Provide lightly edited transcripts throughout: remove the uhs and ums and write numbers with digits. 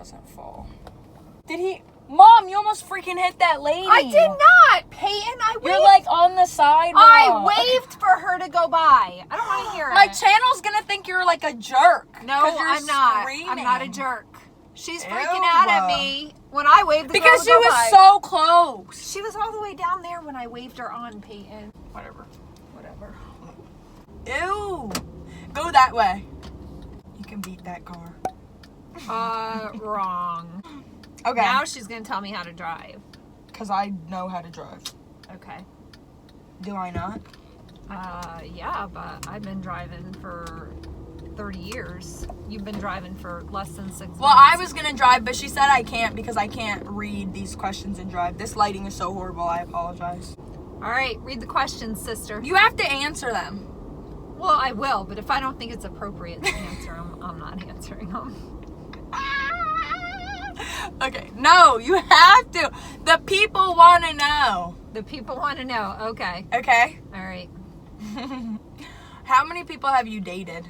doesn't fall. Did he? Mom, you almost freaking hit that lady. I did not, Peyton. I waved. You're like on the sidewalk. I waved for her to go by. I don't want to hear it. My channel's gonna think you're like a jerk. No, I'm not. Screaming. I'm not a jerk. She's freaking out at me when I waved the because girl she was so close. She was all the way down there when I waved her on, Peyton. Whatever. Whatever. Ew. Go that way. You can beat that car. Wrong. Okay. Now she's going to tell me how to drive. Because I know how to drive. Okay. Do I not? Yeah, but I've been driving for 30 years. You've been driving for less than 6 months. Well, I was going to drive, but she said I can't because I can't read these questions and drive. This lighting is so horrible. I apologize. All right, read the questions, sister. You have to answer them. Well, I will, but if I don't think it's appropriate to answer them, I'm not answering them. Okay, no, you have to. The people want to know. The people want to know. Okay. Okay. All right. How many people have you dated?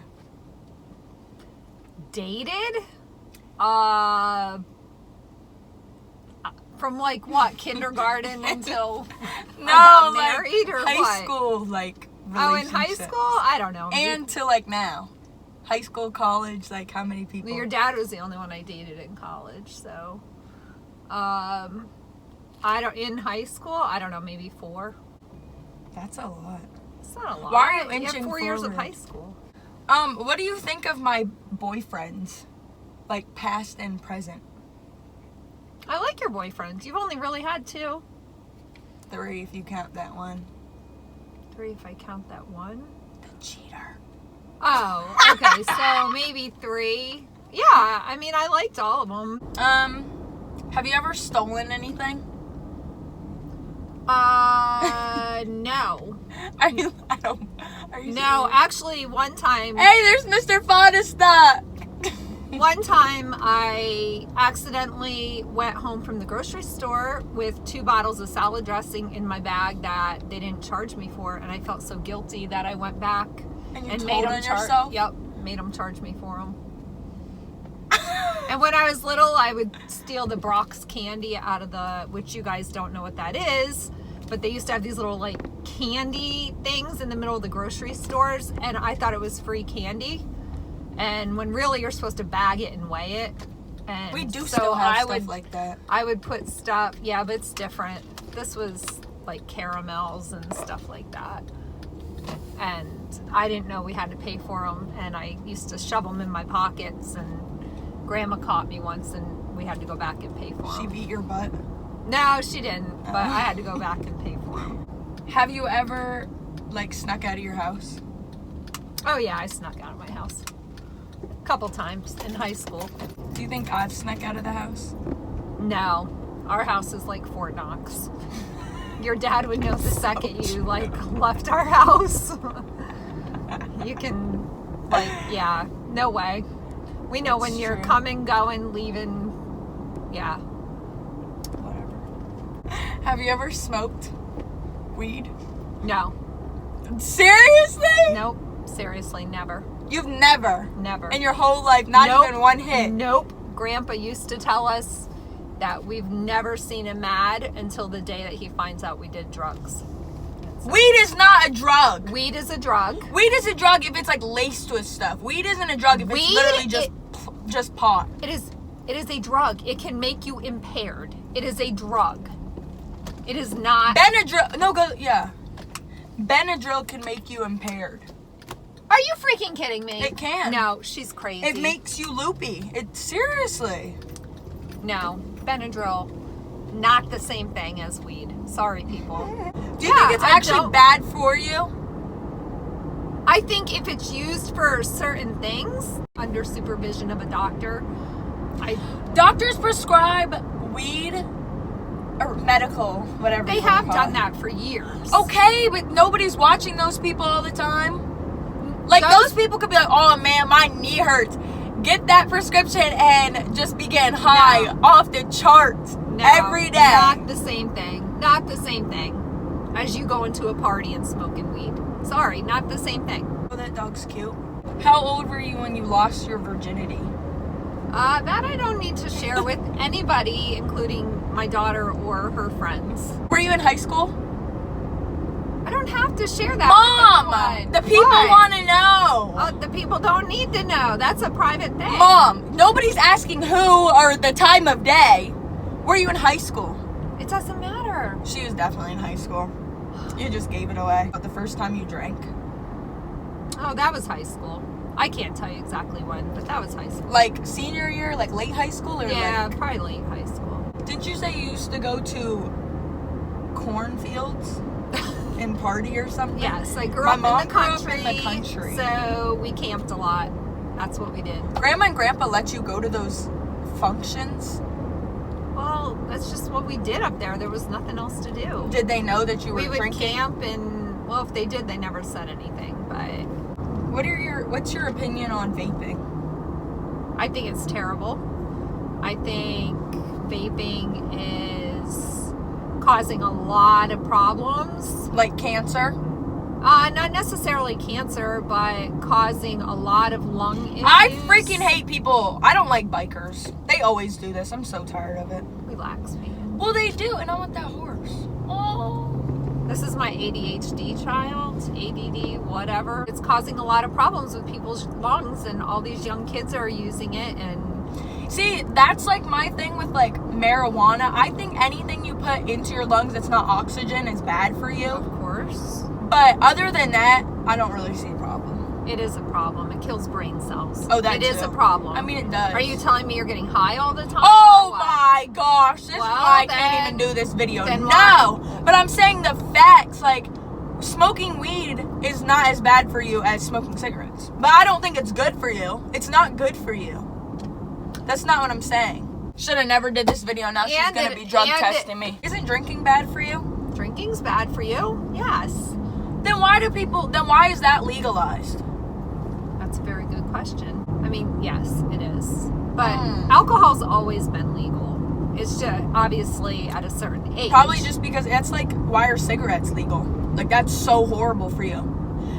Dated? From like what? Kindergarten until No, I got like married or high what? school, like Oh, in high relationships. school? I don't know. And to like now. High school, college, like how many people? Your dad was the only one I dated in college, so I don't in high school, I don't know, maybe 4. That's a lot. It's not a lot. Why are you have inching 4 years of forward? high school. What do you think of my boyfriends? Like past and present? I like your boyfriends. You've only really had 2. 3 if you count that one. 3 if I count that one. The cheater. Oh, okay, so maybe 3. Yeah, I mean, I liked all of them. Have you ever stolen anything? No. Are you No, actually, one time... Hey, there's Mr. Fodesta! One time, I accidentally went home from the grocery store with 2 bottles of salad dressing in my bag that they didn't charge me for, and I felt so guilty that I went back And you and told made on them charge. yourself? Yep, made them charge me for them. And when I was little, I would steal the Brock's candy out of the, which you guys don't know what that is, but they used to have these little like candy things in the middle of the grocery stores, and I thought it was free candy. And when really you're supposed to bag it and weigh it. And We do so still have I stuff would, like that. I would put stuff, yeah, but it's different. This was like caramels and stuff like that. And I didn't know we had to pay for them. And I used to shove them in my pockets. And Grandma caught me once and we had to go back and pay for them. She beat your butt? No, she didn't. But I had to go back and pay for them. Have you ever, like, snuck out of your house? Oh, yeah, I snuck out of my house. A couple times in high school. Do you think I've snuck out of the house? No, our house is like Fort Knox. Your dad would know the second you like left our house. You can, like, yeah, no way. We know when you're true. coming, going, leaving. Yeah. Whatever. Have you ever smoked weed? No. Seriously? Nope. Seriously, never. You've never? Never. In your whole life, not Nope. even one hit? Nope. Grandpa used to tell us that we've never seen him mad until the day that he finds out we did drugs. Weed is not a drug. Weed is a drug. Weed is a drug if it's like laced with stuff. Weed isn't a drug if it's Weed, literally just pot. It is a drug. It can make you impaired. It is a drug. It is not. Benadryl, no, go, yeah. Benadryl can make you impaired. Are you freaking kidding me? It can. No, she's crazy. It makes you loopy. Seriously. No, Benadryl, not the same thing as weed. Sorry, people. Do you think it's actually bad for you? I think if it's used for certain things, under supervision of a doctor, Doctors prescribe weed or medical, whatever. They have done that for years. Okay, but nobody's watching those people all the time. Like, those people could be like, oh man, my knee hurts. Get that prescription and just be getting high off the charts every day. Not the same thing. Not the same thing as you going to a party and smoking weed. Sorry, not the same thing. Oh, that dog's cute. How old were you when you lost your virginity? That I don't need to share with anybody, including my daughter or her friends. Were you in high school? I don't have to share that Mom, with anyone. the people Why? want to know. Oh, the people don't need to know. That's a private thing. Mom, nobody's asking who or the time of day. Were you in high school? It doesn't matter. She was definitely in high school. You just gave it away. But the first time you drank? Oh, that was high school. I can't tell you exactly when, but that was high school. Like senior year, like late high school? Or Yeah, like, probably late high school. didn't you say you used to go to cornfields and party or something? Yes, I grew My up mom in the grew up country. in the country. So we camped a lot. That's what we did. Grandma and Grandpa let you go to those functions? Well, that's just what we did up there. There was nothing else to do. Did they know that you were We would drinking? camp and, well, if they did, they never said anything. But What's your opinion on vaping? I think it's terrible. I think vaping is causing a lot of problems. Like cancer? Not necessarily cancer, but causing a lot of lung issues. I freaking hate people. I don't like bikers. They always do this. I'm so tired of it. Relax me. Well, they do, and I want that horse. Oh. This is my ADHD child, ADD, whatever. It's causing a lot of problems with people's lungs, and all these young kids are using it. And See, that's like my thing with like marijuana. I think anything you put into your lungs that's not oxygen is bad for you. of course, But other than that, I don't really see a problem. it is a problem. It kills brain cells. Oh, that It is too. a problem. I mean, it does. Are you telling me you're getting high all the time? Oh or what? my gosh, this is Well, why I can't then- even do this video. then No, why? but I'm saying the facts, like, smoking weed is not as bad for you as smoking cigarettes. But I don't think it's good for you. It's not good for you. That's not what I'm saying. Should have never did this video. Now she's And going to it- be drug and testing me. Isn't drinking bad for you? Drinking's bad for you? Yes. Then why is that legalized? That's a very good question. I mean, yes, it is. But Hmm. alcohol's always been legal. It's just obviously at a certain age. Probably just because that's like, why are cigarettes legal? Like, that's so horrible for you.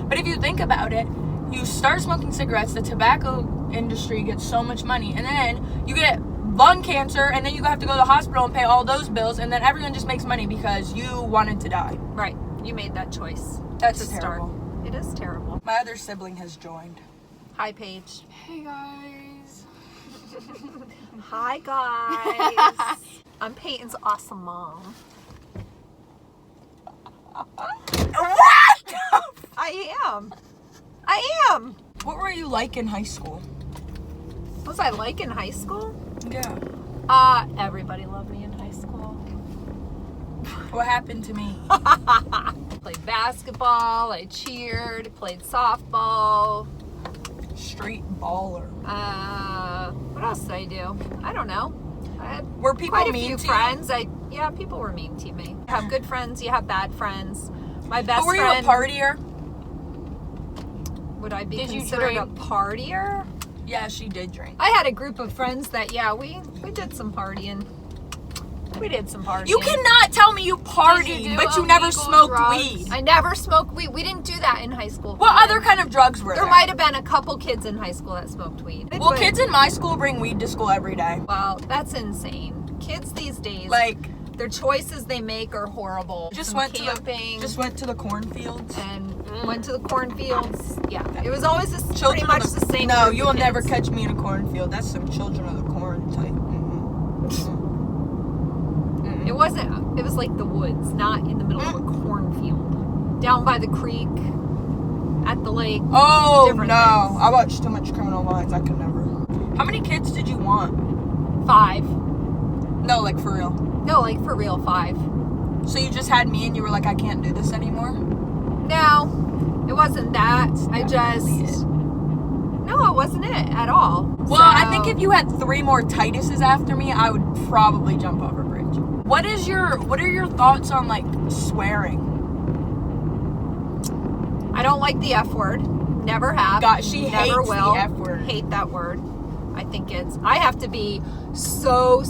But if you think about it, you start smoking cigarettes, the tobacco industry gets so much money, and then you get lung cancer, and then you have to go to the hospital and pay all those bills, and then everyone just makes money because you wanted to die. Right. You made that choice. That's to start. terrible. It is terrible. My other sibling has joined. Hi, Paige. Hey guys. Hi, guys. I'm Peyton's awesome mom. What? I am. What were you like in high school? What was I like in high school? Yeah. Everybody loved me in high school. What happened to me? Played basketball, I cheered, played softball. Straight baller. What else did I do? I don't know. I had Were people quite a mean few to friends. Yeah, people were mean to me. You have good friends, you have bad friends. My best But were you friend. a partier? Would I be Did you considered a drink? partier? Yeah, she did drink. I had a group of friends that, yeah, we did some partying. We did some partying. You cannot tell me you Did partied, do but you never illegal smoked drugs? weed. I never smoked weed. We didn't do that in high school. What other kind of drugs were There there? might have been a couple kids in high school that smoked weed. Well, But- kids in my school bring weed to school every day. Well, that's insane. Kids these days, Like, their choices they make are horrible. just Some went camping to the cornfields. and went to the cornfields. Yeah, it was always pretty Children much of the same. No, group you of will never kids. catch me in a cornfield. That's some children of the corn type. It wasn't. It was like the woods, not in the middle of a cornfield. Down by the creek, at the lake. Oh, Different no. things. I watched too much Criminal Minds. I could never. How many kids did you want? 5. No, like for real. No, like for real, 5. So you just had me and you were like, I can't do this anymore? No, it wasn't that. I definitely just. No, it wasn't it at all. Well, I think if you had 3 more Tituses after me, I would probably jump over a bridge. What are your thoughts on like swearing? I don't like the F word. Never have. God, she never hates will. the F word. Hate that word. I think I have to be so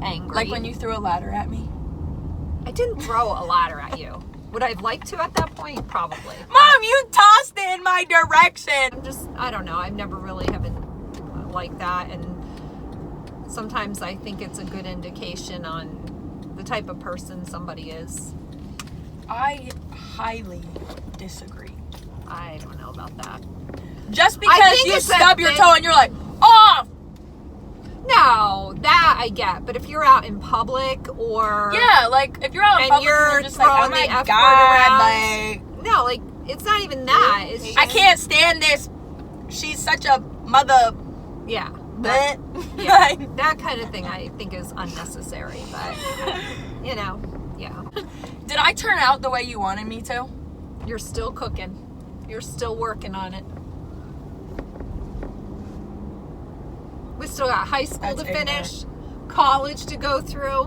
angry. Like when you threw a ladder at me? I didn't throw a ladder at you. Would I have liked to at that point? Probably. Mom, you tossed it in my direction. I don't know. I've never really haven't. aren't like that. And sometimes I think it's a good indication on the type of person somebody is. I highly disagree. I don't know about that. Just because you stub your toe and you're like, oh! No, that I get. But if you're out in public or... Yeah, like, if you're out in public and you're just like, oh my God, like... No, like, it's not even that. It's just, I can't stand this. She's such a mother... Yeah. That, yeah, that kind of thing I think is unnecessary. But, you know, yeah. Did I turn out the way you wanted me to? You're still cooking. You're still working on it. We still got high school to finish, college to go through,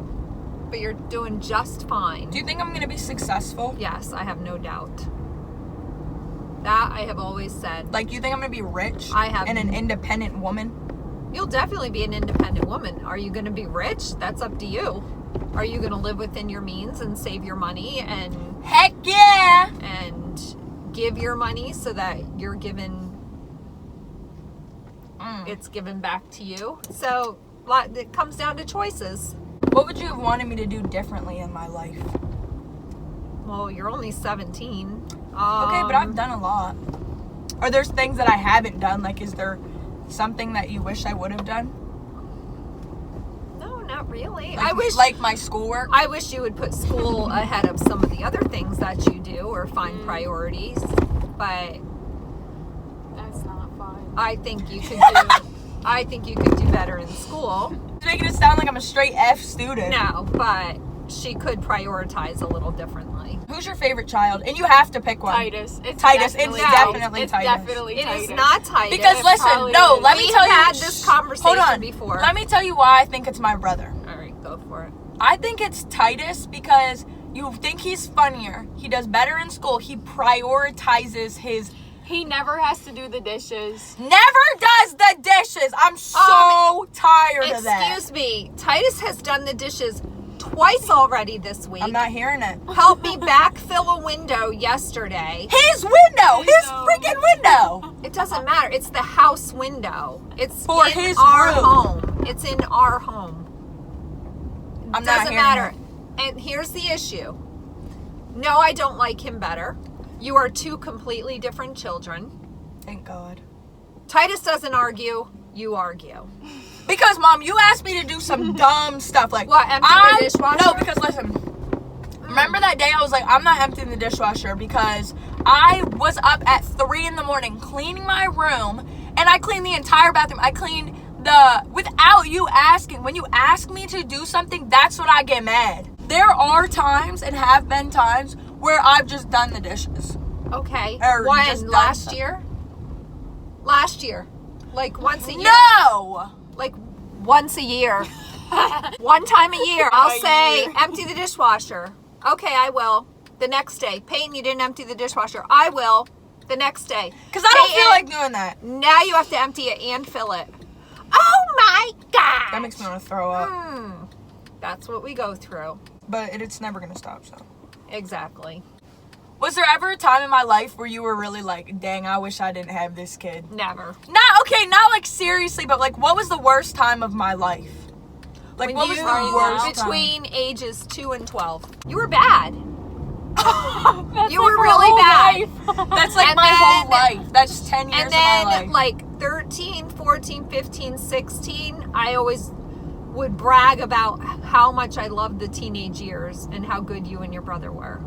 but you're doing just fine. Do you think I'm going to be successful? Yes, I have no doubt. That I have always said. Like, you think I'm going to be rich? I have. And an independent woman? You'll definitely be an independent woman. Are you going to be rich? That's up to you. Are you going to live within your means and save your money and... Heck yeah! And give your money so that you're given... It's given back to you. So it comes down to choices. What would you have wanted me to do differently in my life? Well, you're only 17. Okay, but I've done a lot. Or there's things that I haven't done. Like, is there something that you wish I would have done? No, not really. Like, I wish, like my schoolwork. I wish you would put school ahead of some of the other things that you do or find priorities. But that's not fun. I think you could do. I think you could do better in school. It's making it sound like I'm a straight F student. No, but she could prioritize a little differently. Who's your favorite child? And you have to pick one. Titus. It's Titus. definitely It's definitely it's Titus. definitely It Titus. is not Titus. Because listen, no, let me tell you. We had this conversation hold on. before. Let me tell you why I think it's my brother. All right, go for it. I think it's Titus because you think he's funnier. He does better in school. He prioritizes his... He never has to do the dishes. Never does the dishes. I'm so tired of that. Excuse me. Titus has done the dishes twice already this week. I'm not hearing it. Helped me backfill a window yesterday. His window. His freaking window. It doesn't matter. It's the house window. It's For in his our room. home. It's in our home. I'm not Doesn't hearing matter. it. And here's the issue. No, I don't like him better. You are two completely different children. Thank God. Titus doesn't argue. You argue. Because, Mom, you asked me to do some dumb stuff. Like, What, empty the dishwasher? No, because listen. Remember that day I was like, I'm not emptying the dishwasher because I was up at 3 in the morning cleaning my room, and I cleaned the entire bathroom. I cleaned without you asking. When you ask me to do something, that's when I get mad. There are times, and have been times, where I've just done the dishes. Okay. Or when? just done Last something. year? Last year. Like once a year? No! Like once a year. One time a year. I'll say, empty the dishwasher. Okay, I will. The next day. Peyton, you didn't empty the dishwasher. I will. The next day. Because I don't feel like doing that. Now you have to empty it and fill it. Oh my God! That makes me want to throw up. That's what we go through. But it's never going to stop, so. Exactly. Was there ever a time in my life where you were really like, dang, I wish I didn't have this kid? Never. Not like seriously, but like, what was the worst time of my life? Like, When what was you- the worst Between ages 2 and 12. You were bad. That's You like were her really whole bad. life. That's like And my whole then- life. That's 10 years And of my then, life. like, 13, 14, 15, 16, I always would brag about how much I loved the teenage years and how good you and your brother were.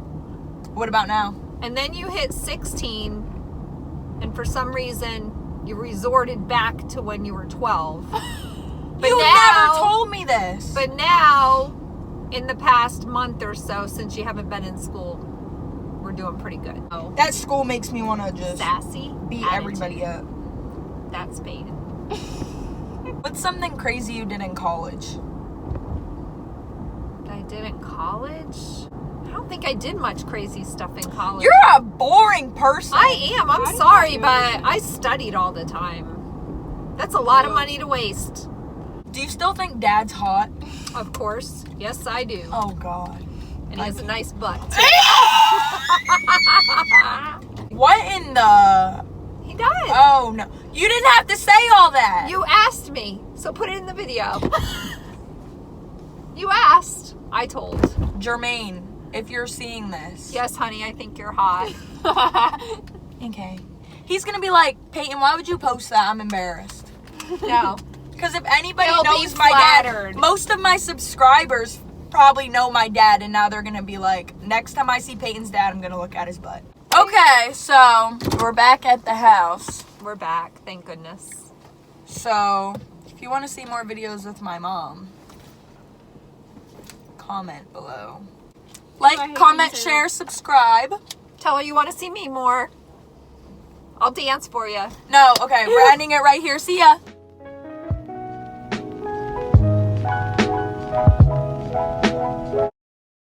What about now? And then you hit 16, and for some reason, you resorted back to when you were 12. But You now, never told me this. But now, in the past month or so, since you haven't been in school, we're doing pretty good. Oh, that school makes me want to just sassy beat attitude. everybody up. That's bait. What's something crazy you did in college? That I did in college? I don't think I did much crazy stuff in college. You're a boring person. I am. I'm How do you sorry, do but I studied all the time. That's a lot of money to waste. Do you still think Dad's hot? Of course. Yes, I do. Oh, God. And he has a nice butt. What in the... He does. Oh, no. You didn't have to say all that. You asked me, so put it in the video. You asked. I told. Jermaine, if you're seeing this. Yes, honey, I think you're hot. Okay. He's gonna be like, Peyton, why would you post that? I'm embarrassed. No. Because if anybody They'll be knows my dad, flattered. most of my subscribers probably know my dad, and now they're gonna be like, next time I see Peyton's dad, I'm gonna look at his butt. Okay, so we're back at the house. We're back, thank goodness. So if you want to see more videos with my mom, comment below. I Like, hate comment, you too. share, subscribe. Tell her you want to see me more. I'll dance for you. No, okay, we're ending it right here. See ya.